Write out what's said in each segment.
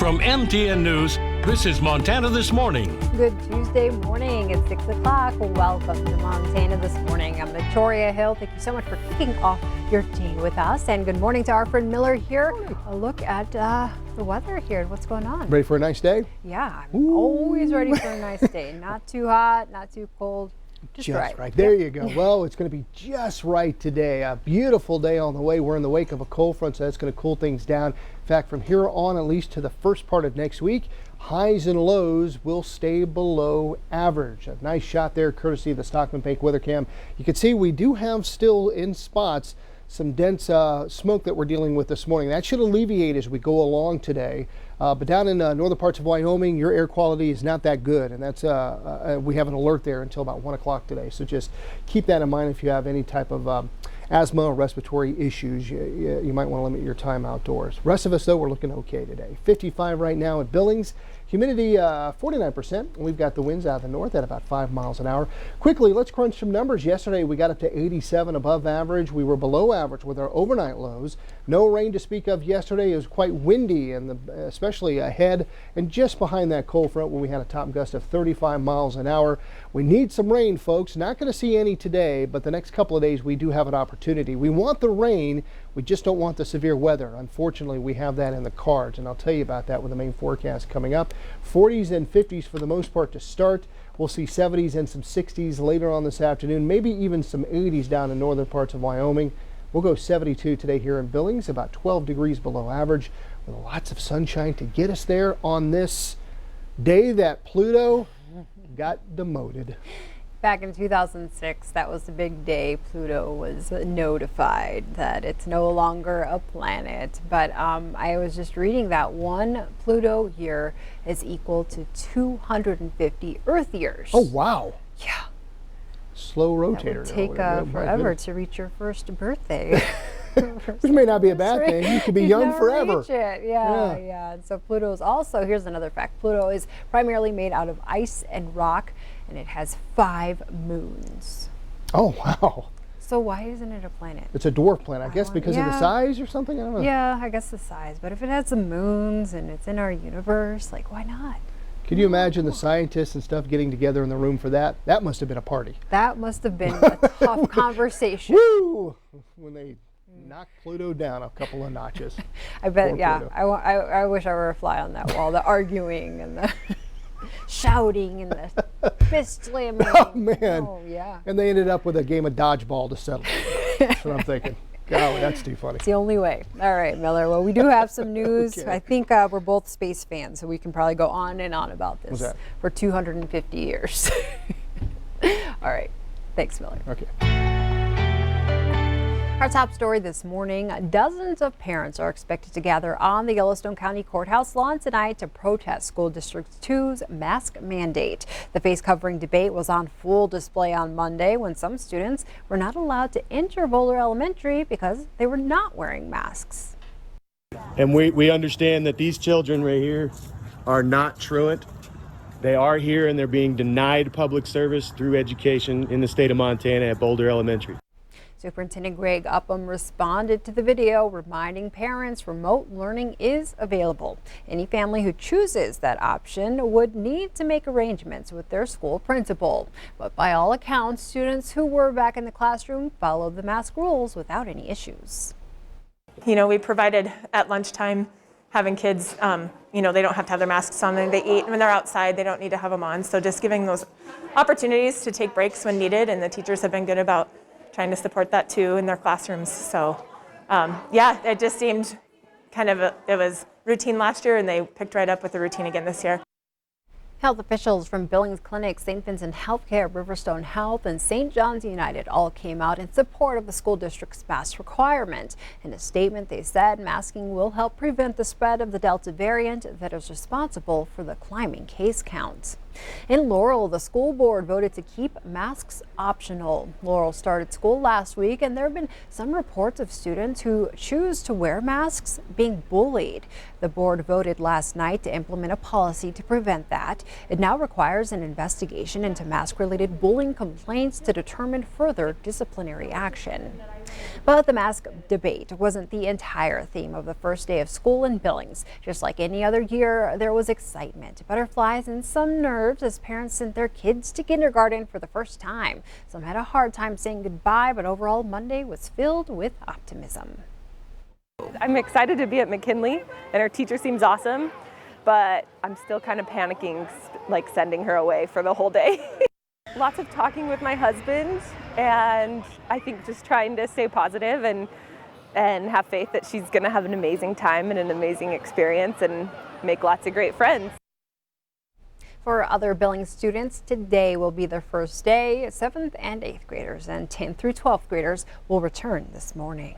From MTN News, this is Montana This Morning. Good Tuesday morning. It's 6 o'clock. Welcome to Montana This Morning. I'm Victoria Hill. Thank you so much for kicking off your day with us. And good morning to our friend Miller here. A look at the weather here and what's going on. Ready for a nice day? Yeah, I'm always ready for a nice day. Not too hot, not too cold. Just right. There you go. Well, it's going to be just right today. A beautiful day on the way. We're in the wake of a cold front, so that's going to cool things down. In fact, from here on, at least to the first part of next week, highs and lows will stay below average. A nice shot there, courtesy of the Stockman Bank Weather Cam. You can see we do have still in spots some dense smoke that we're dealing with this morning. That should alleviate as we go along today. But down in northern parts of Wyoming, your air quality is not that good, and that's we have an alert there until about 1 o'clock today. So just keep that in mind if you have any type of asthma or respiratory issues. You might want to limit your time outdoors. Rest of us, though, we're looking okay today. 55 right now at Billings. Humidity 49%. We've got the winds out of the north at about 5 miles an hour. Quickly, let's crunch some numbers. Yesterday, we got up to 87 above average. We were below average with our overnight lows. No rain to speak of yesterday. It was quite windy, and especially ahead and just behind that cold front when we had a top gust of 35 miles an hour. We need some rain, folks. Not going to see any today, but the next couple of days we do have an opportunity. We want the rain. We just don't want the severe weather. Unfortunately, we have that in the cards, and I'll tell you about that with the main forecast coming up. 40s and 50s for the most part to start. We'll see 70s and some 60s later on this afternoon, maybe even some 80s down in northern parts of Wyoming. We'll go 72 today here in Billings, about 12 degrees below average, with lots of sunshine to get us there on this day that Pluto got demoted. Back in 2006, that was the big day. Pluto was notified that it's no longer a planet. But I was just reading that one Pluto year is equal to 250 Earth years. Oh, wow. Yeah. Slow rotator. It would take forever to reach your first birthday. Which may not be a bad thing. You could be young forever. Reach it. Yeah. And so Pluto is also, here's another fact, Pluto is primarily made out of ice and rock, and it has 5 moons. Oh, wow. So why isn't it a planet? It's a dwarf planet, I guess because of the size or something? I don't know. Yeah, I guess the size. But if it has some moons and it's in our universe, like, why not? Could you imagine the scientists and stuff getting together in the room for that? That must have been a party. That must have been a tough conversation. Woo! When they knocked Pluto down a couple of notches. I bet, I wish I were a fly on that wall. The arguing and the shouting and the fist slamming. Oh, man. Oh, yeah. And they ended up with a game of dodgeball to settle. That's what I'm thinking. Golly, that's too funny. It's the only way. All right, Miller. Well, we do have some news. Okay. I think we're both space fans, so we can probably go on and on about this for 250 years. All right. Thanks, Miller. Okay. Our top story this morning, dozens of parents are expected to gather on the Yellowstone County Courthouse lawn tonight to protest School District 2's mask mandate. The face covering debate was on full display on Monday when some students were not allowed to enter Boulder Elementary because they were not wearing masks. And we understand that these children right here are not truant. They are here and they're being denied public service through education in the state of Montana at Boulder Elementary. Superintendent Greg Upham responded to the video, reminding parents remote learning is available. Any family who chooses that option would need to make arrangements with their school principal. But by all accounts, students who were back in the classroom followed the mask rules without any issues. You know, we provided at lunchtime having kids, they don't have to have their masks on when they eat. When they're outside, they don't need to have them on. So just giving those opportunities to take breaks when needed, and the teachers have been good about trying to support that too in their classrooms. So it just seemed it was routine last year, and they picked right up with the routine again this year. Health officials from Billings Clinic, St. Vincent Healthcare, Riverstone Health, and St. John's United all came out in support of the school district's mask requirement. In a statement, they said masking will help prevent the spread of the Delta variant that is responsible for the climbing case count. In Laurel, the school board voted to keep masks optional. Laurel started school last week, and there have been some reports of students who choose to wear masks being bullied. The board voted last night to implement a policy to prevent that. It now requires an investigation into mask-related bullying complaints to determine further disciplinary action. But But the mask debate wasn't the entire theme of the first day of school in Billings. Just like any other year, there was excitement, butterflies, and some nerves as parents sent their kids to kindergarten for the first time. Some had a hard time saying goodbye, but overall Monday was filled with optimism. I'm excited to be at McKinley, and our teacher seems awesome, but I'm still kind of panicking, like sending her away for the whole day. Lots of talking with my husband, and I think just trying to stay positive and have faith that she's going to have an amazing time and an amazing experience and make lots of great friends. For other Billings students, today will be their first day. 7th and 8th graders and 10th through 12th graders will return this morning.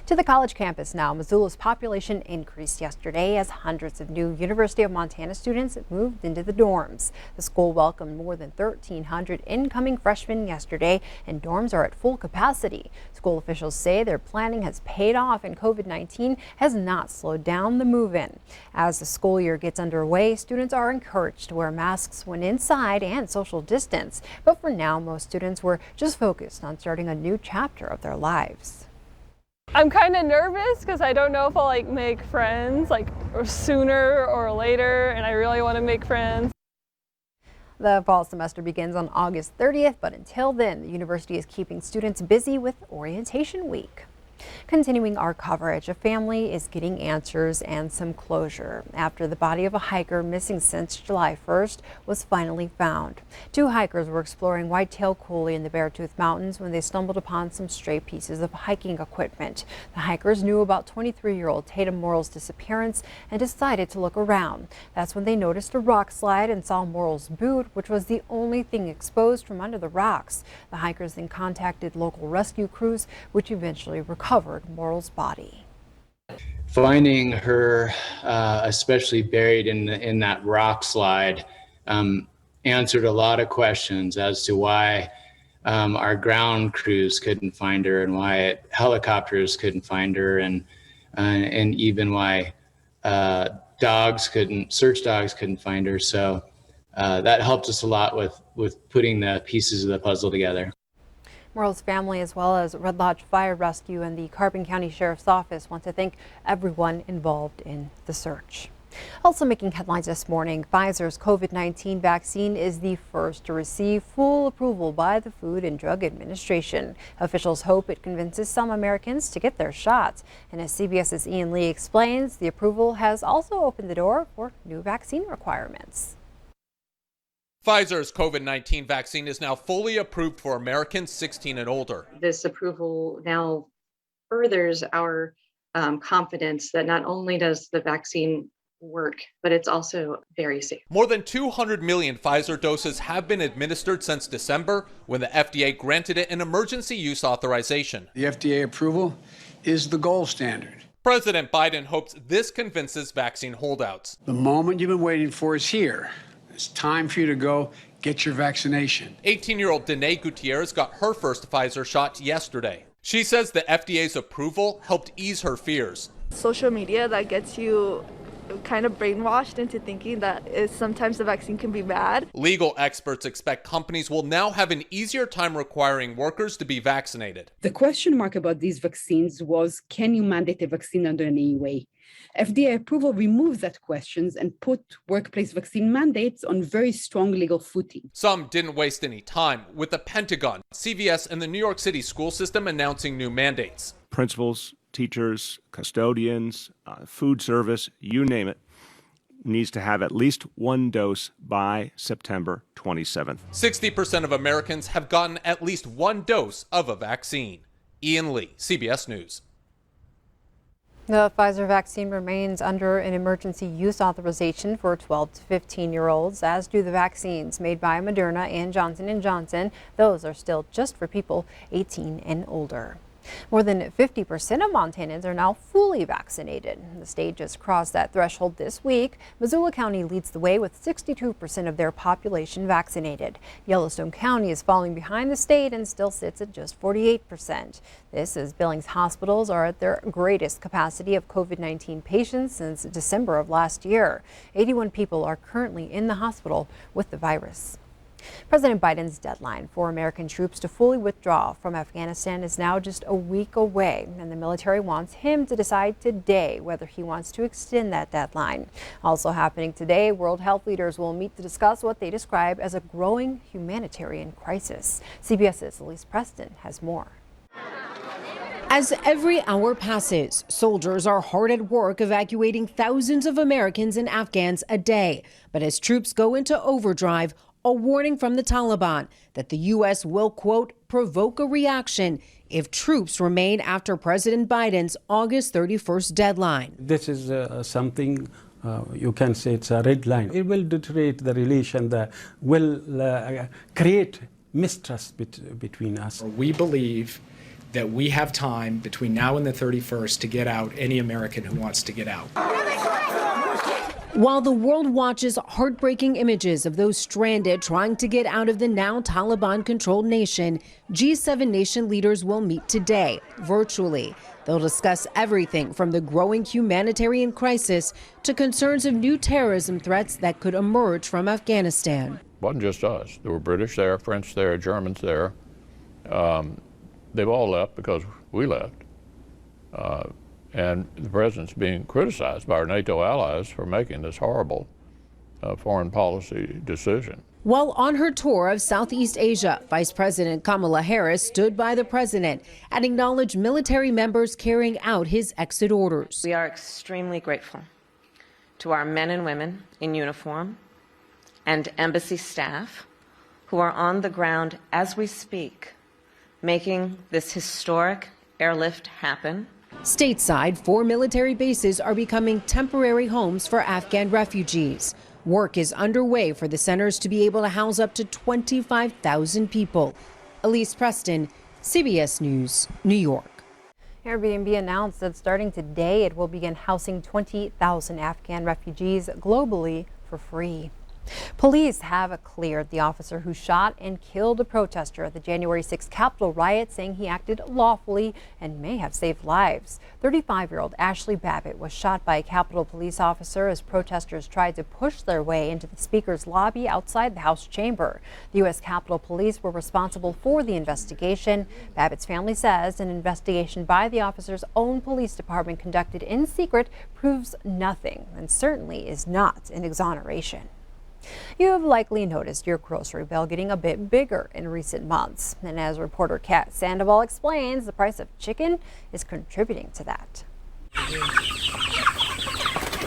To the college campus now, Missoula's population increased yesterday as hundreds of new University of Montana students moved into the dorms. The school welcomed more than 1,300 incoming freshmen yesterday, and dorms are at full capacity. School officials say their planning has paid off, and COVID-19 has not slowed down the move-in. As the school year gets underway, students are encouraged to wear masks when inside and social distance. But for now, most students were just focused on starting a new chapter of their lives. I'm kind of nervous because I don't know if I'll make friends sooner or later, and I really want to make friends. The fall semester begins on August 30th, but until then, the university is keeping students busy with orientation week. Continuing our coverage, a family is getting answers and some closure after the body of a hiker missing since July 1st was finally found. Two hikers were exploring Whitetail Coulee in the Beartooth Mountains when they stumbled upon some stray pieces of hiking equipment. The hikers knew about 23-year-old Tatum Morrill's disappearance and decided to look around. That's when they noticed a rock slide and saw Morrill's boot, which was the only thing exposed from under the rocks. The hikers then contacted local rescue crews, which eventually recovered Morrill's body. Finding her, especially buried in that rock slide, answered a lot of questions as to why our ground crews couldn't find her, and why helicopters couldn't find her, and even why search dogs couldn't find her. So that helped us a lot with putting the pieces of the puzzle together. Morrill's family, as well as Red Lodge Fire Rescue and the Carbon County Sheriff's Office, want to thank everyone involved in the search. Also making headlines this morning, Pfizer's COVID-19 vaccine is the first to receive full approval by the Food and Drug Administration. Officials hope it convinces some Americans to get their shots. And as CBS's Ian Lee explains, the approval has also opened the door for new vaccine requirements. Pfizer's COVID-19 vaccine is now fully approved for Americans 16 and older. This approval now furthers our confidence that not only does the vaccine work, but it's also very safe. More than 200 million Pfizer doses have been administered since December, when the FDA granted it an emergency use authorization. The FDA approval is the gold standard. President Biden hopes this convinces vaccine holdouts. The moment you've been waiting for is here. It's time for you to go get your vaccination. 18-year-old Danae Gutierrez got her first Pfizer shot yesterday. She says the FDA's approval helped ease her fears. Social media that gets you kind of brainwashed into thinking that sometimes the vaccine can be bad. Legal experts expect companies will now have an easier time requiring workers to be vaccinated. The question mark about these vaccines was, can you mandate a vaccine under an EUA? FDA approval removes that questions and put workplace vaccine mandates on very strong legal footing. Some didn't waste any time, with the Pentagon, CVS, and the New York City school system announcing new mandates. Principals, teachers, custodians, food service, you name it, needs to have at least one dose by September 27th. 60% of Americans have gotten at least one dose of a vaccine. Ian Lee, CBS News. The Pfizer vaccine remains under an emergency use authorization for 12 to 15-year-olds, as do the vaccines made by Moderna and Johnson & Johnson. Those are still just for people 18 and older. More than 50% of Montanans are now fully vaccinated. The state just crossed that threshold this week. Missoula County leads the way with 62% of their population vaccinated. Yellowstone County is falling behind the state and still sits at just 48%. This as Billings hospitals are at their greatest capacity of COVID-19 patients since December of last year. 81 people are currently in the hospital with the virus. President Biden's deadline for American troops to fully withdraw from Afghanistan is now just a week away, and the military wants him to decide today whether he wants to extend that deadline. Also happening today, world health leaders will meet to discuss what they describe as a growing humanitarian crisis. CBS's Elise Preston has more. As every hour passes, soldiers are hard at work evacuating thousands of Americans and Afghans a day. But as troops go into overdrive, a warning from the Taliban that the U.S. will, quote, provoke a reaction if troops remain after President Biden's August 31st deadline. This is something you can say it's a red line. It will deteriorate the relation, that will create mistrust between us. We believe that we have time between now and the 31st to get out any American who wants to get out. While the world watches heartbreaking images of those stranded trying to get out of the now Taliban-controlled nation, G7 nation leaders will meet today, virtually. They'll discuss everything from the growing humanitarian crisis to concerns of new terrorism threats that could emerge from Afghanistan. It wasn't just us. There were British there, French there, Germans there. They've all left because we left. And the president's being criticized by our NATO allies for making this horrible foreign policy decision. While on her tour of Southeast Asia, Vice President Kamala Harris stood by the president and acknowledged military members carrying out his exit orders. We are extremely grateful to our men and women in uniform and embassy staff who are on the ground as we speak, making this historic airlift happen. Stateside, 4 military bases are becoming temporary homes for Afghan refugees. Work is underway for the centers to be able to house up to 25,000 people. Elise Preston, CBS News, New York. Airbnb announced that starting today, it will begin housing 20,000 Afghan refugees globally for free. Police have cleared the officer who shot and killed a protester at the January 6th Capitol riot, saying he acted lawfully and may have saved lives. 35-year-old Ashley Babbitt was shot by a Capitol police officer as protesters tried to push their way into the Speaker's lobby outside the House chamber. The U.S. Capitol Police were responsible for the investigation. Babbitt's family says an investigation by the officer's own police department conducted in secret proves nothing and certainly is not an exoneration. You have likely noticed your grocery bill getting a bit bigger in recent months. And as reporter Kat Sandoval explains, the price of chicken is contributing to that.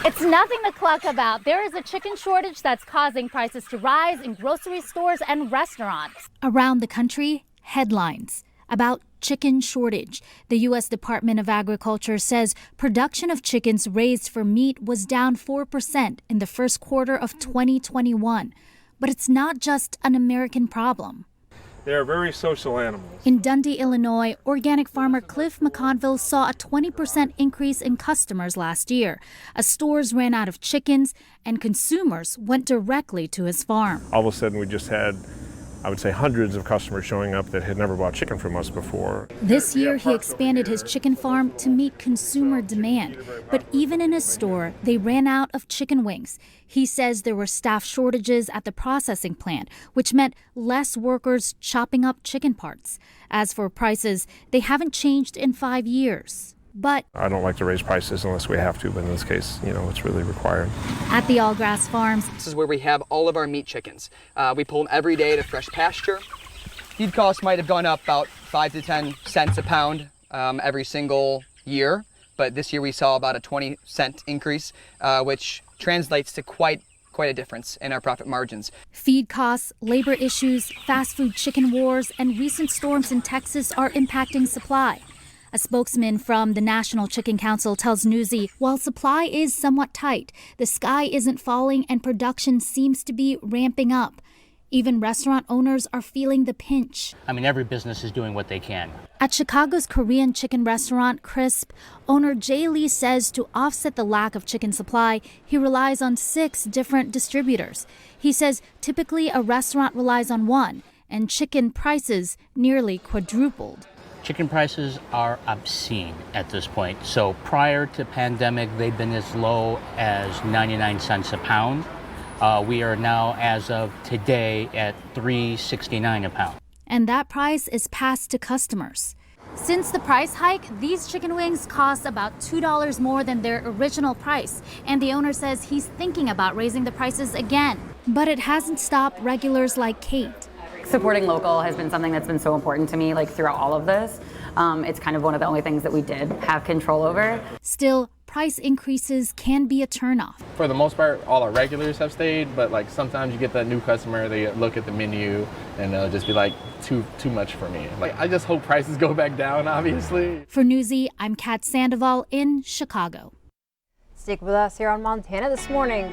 It's nothing to cluck about. There is a chicken shortage that's causing prices to rise in grocery stores and restaurants. Around the country, headlines about chicken shortage. The U.S. Department of Agriculture says production of chickens raised for meat was down 4% in the first quarter of 2021. But it's not just an American problem. They are very social animals. In Dundee, Illinois, organic farmer Cliff McConville saw a 20% increase in customers last year as stores ran out of chickens and consumers went directly to his farm. All of a sudden, we just had, I would say, hundreds of customers showing up that had never bought chicken from us before. This year, he expanded his chicken farm to meet consumer demand. But even in his store, they ran out of chicken wings. He says there were staff shortages at the processing plant, which meant less workers chopping up chicken parts. As for prices, they haven't changed in 5 years. But I don't like to raise prices unless we have to, but in this case, it's really required. At the Allgrass Farms, this is where we have all of our meat chickens. We pull them every day to fresh pasture. Feed costs might have gone up about 5 to 10 cents a pound every single year, but this year we saw about a 20-cent increase, which translates to quite a difference in our profit margins. Feed costs, labor issues, fast food chicken wars, and recent storms in Texas are impacting supply. A spokesman from the National Chicken Council tells Newsy, while supply is somewhat tight, the sky isn't falling and production seems to be ramping up. Even restaurant owners are feeling the pinch. Every business is doing what they can. At Chicago's Korean chicken restaurant, Crisp, owner Jay Lee says to offset the lack of chicken supply, he relies on 6 different distributors. He says typically a restaurant relies on one, and chicken prices nearly quadrupled. Chicken prices are obscene at this point. So prior to pandemic, they've been as low as 99 cents a pound. We are now, as of today, at $3.69 a pound. And that price is passed to customers. Since the price hike, these chicken wings cost about $2 more than their original price, and the owner says he's thinking about raising the prices again. But it hasn't stopped regulars like Kate. Supporting local has been something that's been so important to me, like throughout all of this. It's kind of one of the only things that we did have control over. Still, price increases can be a turnoff. For the most part, all our regulars have stayed, but like sometimes you get that new customer, they look at the menu and they'll just be like, too much for me. Like, I just hope prices go back down, obviously. For Newsy, I'm Kat Sandoval in Chicago. Stick with us here on Montana This Morning.